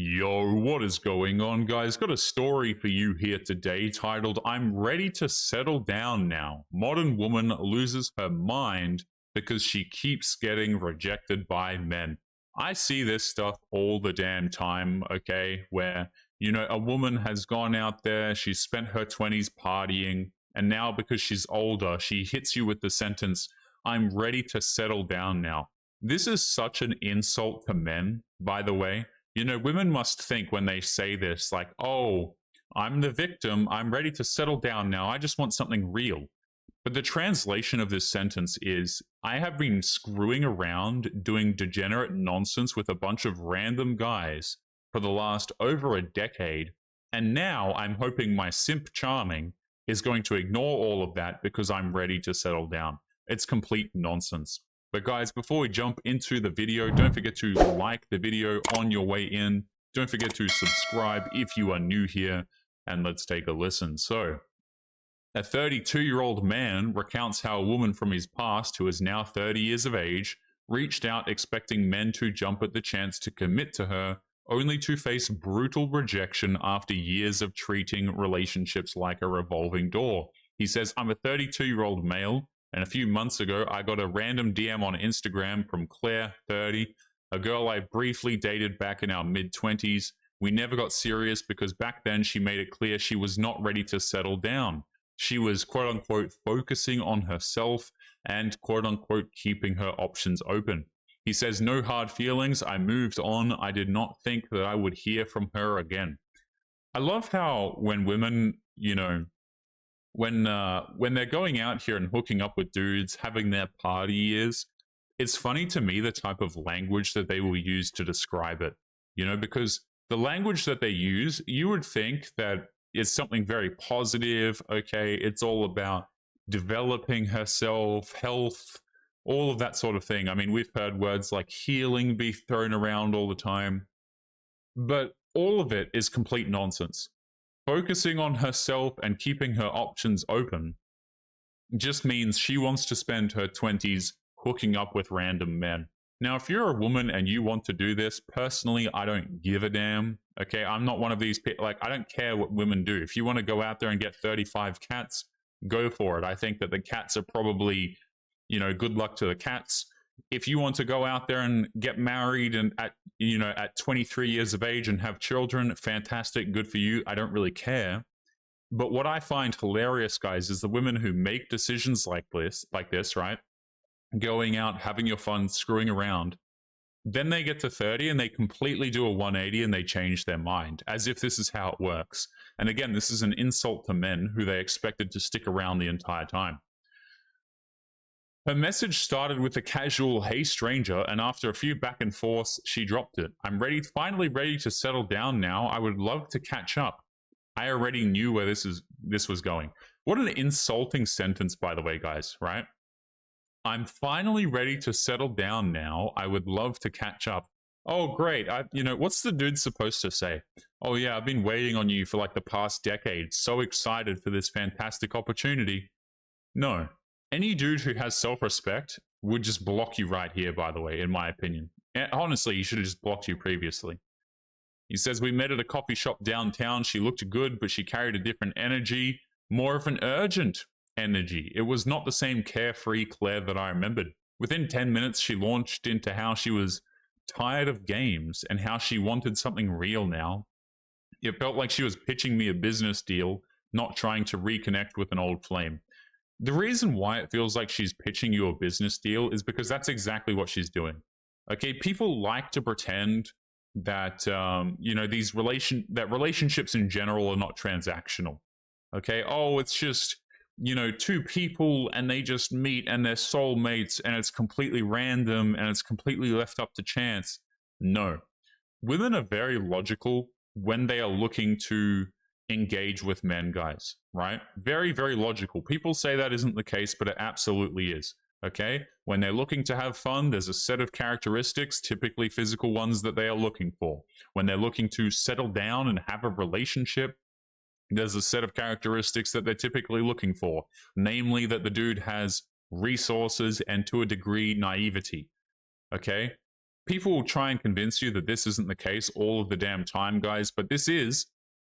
Yo, what is going on, guys? Got a story for you here today titled, I'm Ready to Settle Down Now. Modern woman loses her mind because she keeps getting rejected by men. I see this stuff all the damn time, okay? Where, a woman has gone out there, she's spent her 20s partying, and now because she's older, she hits you with the sentence, I'm ready to settle down now. This is such an insult to men, by the way. Women must think when they say this, like, oh, I'm the victim. I'm ready to settle down now. I just want something real. But the translation of this sentence is, I have been screwing around doing degenerate nonsense with a bunch of random guys for the last over a decade. And now I'm hoping my simp charming is going to ignore all of that because I'm ready to settle down. It's complete nonsense. But guys, before we jump into the video, don't forget to like the video on your way in. Don't forget to subscribe if you are new here, and let's take a listen. So, a 32-year-old man recounts how a woman from his past, who is now 30 years of age, reached out expecting men to jump at the chance to commit to her, only to face brutal rejection after years of treating relationships like a revolving door. He says, I'm a 32-year-old male, and a few months ago, I got a random DM on Instagram from Claire, 30, a girl I briefly dated back in our mid-20s. We never got serious because back then she made it clear she was not ready to settle down. She was quote-unquote focusing on herself and quote-unquote keeping her options open. He says, no hard feelings, I moved on. I did not think that I would hear from her again. I love how when women, when they're going out here and hooking up with dudes, having their party years, it's funny to me the type of language that they will use to describe it, because the language that they use, you would think that it's something very positive, okay, it's all about developing herself, health, all of that sort of thing. I mean, we've heard words like healing be thrown around all the time, but all of it is complete nonsense. Focusing on herself and keeping her options open just means she wants to spend her 20s hooking up with random men. Now, if you're a woman and you want to do this, personally, I don't give a damn. Okay, I'm not one of these people. Like, I don't care what women do. If you want to go out there and get 35 cats, go for it. I think that the cats are probably, good luck to the cats. If you want to go out there and get married and at 23 years of age and have children, fantastic, good for you. I don't really care. But what I find hilarious, guys, is the women who make decisions like this, right? Going out, having your fun, screwing around. Then they get to 30 and they completely do a 180 and they change their mind, as if this is how it works. And again, this is an insult to men who they expected to stick around the entire time. Her message started with a casual, hey stranger, and after a few back and forths, she dropped it. I'm finally ready to settle down now. I would love to catch up. I already knew where this was going. What an insulting sentence, by the way, guys, right? I'm finally ready to settle down now. I would love to catch up. Oh, great. What's the dude supposed to say? Oh, yeah, I've been waiting on you for like the past decade. So excited for this fantastic opportunity. No. Any dude who has self-respect would just block you right here, by the way, in my opinion. And honestly, he should have just blocked you previously. He says, we met at a coffee shop downtown. She looked good, but she carried a different energy, more of an urgent energy. It was not the same carefree Claire that I remembered. Within 10 minutes, she launched into how she was tired of games and how she wanted something real now. It felt like she was pitching me a business deal, not trying to reconnect with an old flame. The reason why it feels like she's pitching you a business deal is because that's exactly what she's doing. Okay, people like to pretend that relationships in general are not transactional. Okay, oh, it's just two people and they just meet and they're soulmates and it's completely random and it's completely left up to chance. No, women are very logical when they are looking to engage with men, guys, right? Very, very logical. People say that isn't the case, but it absolutely is. Okay, when they're looking to have fun, there's a set of characteristics, typically physical ones, that they are looking for. When they're looking to settle down and have a relationship, there's a set of characteristics that they're typically looking for, namely that the dude has resources and, to a degree, naivety. Okay, people will try and convince you that this isn't the case all of the damn time, guys, but this is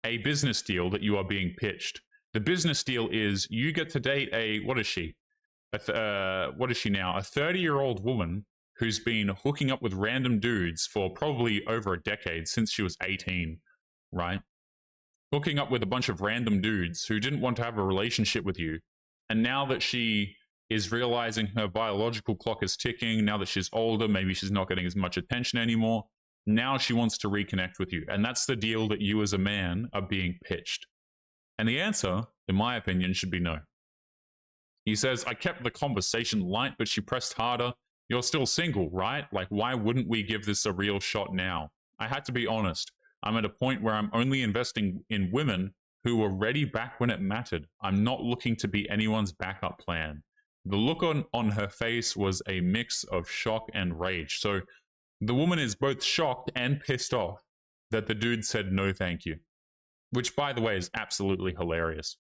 a business deal that you are being pitched. The business deal is you get to date what is she? What is she now? A 30-year-old woman who's been hooking up with random dudes for probably over a decade, since she was 18, right? Hooking up with a bunch of random dudes who didn't want to have a relationship with you. And now that she is realizing her biological clock is ticking, now that she's older, maybe she's not getting as much attention anymore, now she wants to reconnect with you. And that's the deal that you as a man are being pitched. And the answer, in my opinion, should be no. He says, I kept the conversation light, but she pressed harder. You're still single, right? Like, why wouldn't we give this a real shot now? I had to be honest. I'm at a point where I'm only investing in women who were ready back when it mattered. I'm not looking to be anyone's backup plan. The look on her face was a mix of shock and rage. So the woman is both shocked and pissed off that the dude said no thank you, which, by the way, is absolutely hilarious.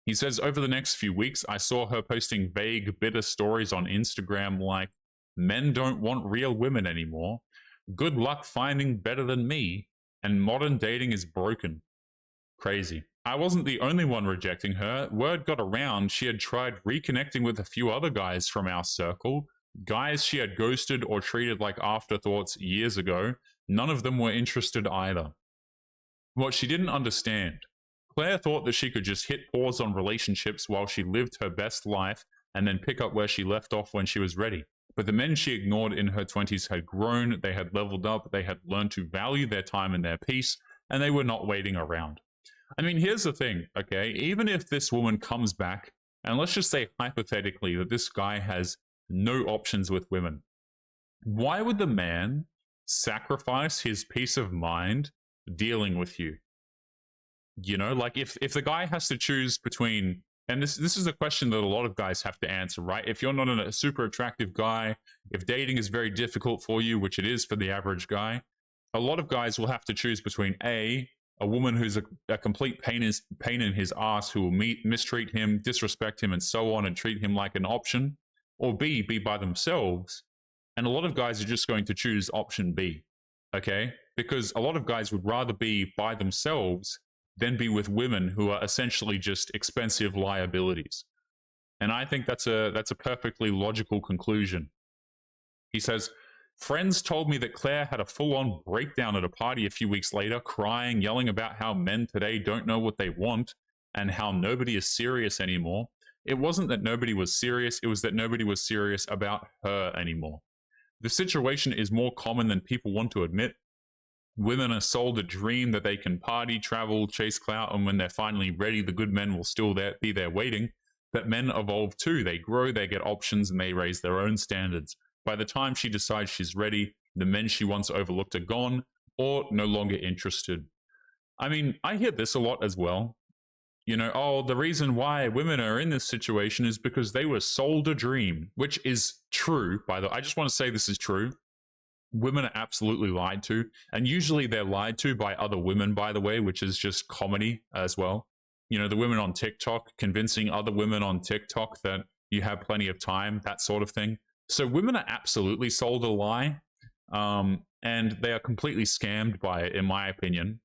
He says, over the next few weeks, I saw her posting vague, bitter stories on Instagram like, men don't want real women anymore, good luck finding better than me, and modern dating is broken. Crazy. I wasn't the only one rejecting her. Word got around she had tried reconnecting with a few other guys from our circle, guys she had ghosted or treated like afterthoughts years ago. None of them were interested either. What she didn't understand, Claire thought that she could just hit pause on relationships while she lived her best life and then pick up where she left off when she was ready. But the men she ignored in her 20s had grown, they had leveled up, they had learned to value their time and their peace, and they were not waiting around. I mean, here's the thing, okay? Even if this woman comes back, and let's just say hypothetically that this guy has no options with women, why would the man sacrifice his peace of mind dealing with you? You know, like if the guy has to choose between, and this is a question that a lot of guys have to answer, right? If you're not a super attractive guy, if dating is very difficult for you, which it is for the average guy, a lot of guys will have to choose between a woman who's a complete pain in his ass who will mistreat him, disrespect him, and so on, and treat him like an option, or B, be by themselves. And a lot of guys are just going to choose option B, okay? Because a lot of guys would rather be by themselves than be with women who are essentially just expensive liabilities. And I think that's a perfectly logical conclusion. He says, friends told me that Claire had a full-on breakdown at a party a few weeks later, crying, yelling about how men today don't know what they want and how nobody is serious anymore. It wasn't that nobody was serious, it was that nobody was serious about her anymore. The situation is more common than people want to admit. Women are sold a dream that they can party, travel, chase clout, and when they're finally ready, the good men will still be there waiting. But men evolve too. They grow, they get options, and they raise their own standards. By the time she decides she's ready, the men she once overlooked are gone or no longer interested. I mean, I hear this a lot as well. You know, oh, the reason why women are in this situation is because they were sold a dream, which is true, by the way. I just want to say this is true. Women are absolutely lied to, and usually they're lied to by other women, by the way, which is just comedy as well. You know, the women on TikTok convincing other women on TikTok that you have plenty of time, that sort of thing. So women are absolutely sold a lie, and they are completely scammed by it, in my opinion.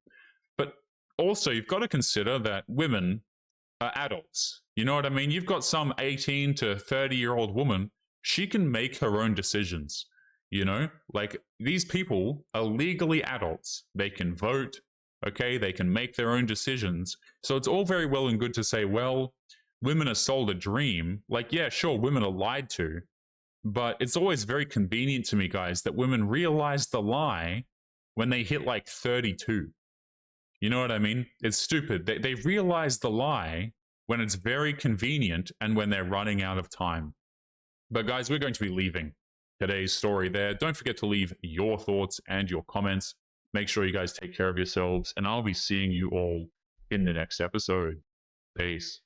But also, you've got to consider that women are adults. You know what I mean? You've got some 18 to 30-year-old woman, she can make her own decisions. You know, like these people are legally adults. They can vote, okay? They can make their own decisions. So it's all very well and good to say, well, women are sold a dream. Like, yeah, sure, women are lied to. But it's always very convenient to me, guys, that women realize the lie when they hit like 32. You know what I mean? It's stupid. They realize the lie when it's very convenient and when they're running out of time. But guys, we're going to be leaving today's story there. Don't forget to leave your thoughts and your comments. Make sure you guys take care of yourselves, and I'll be seeing you all in the next episode. Peace.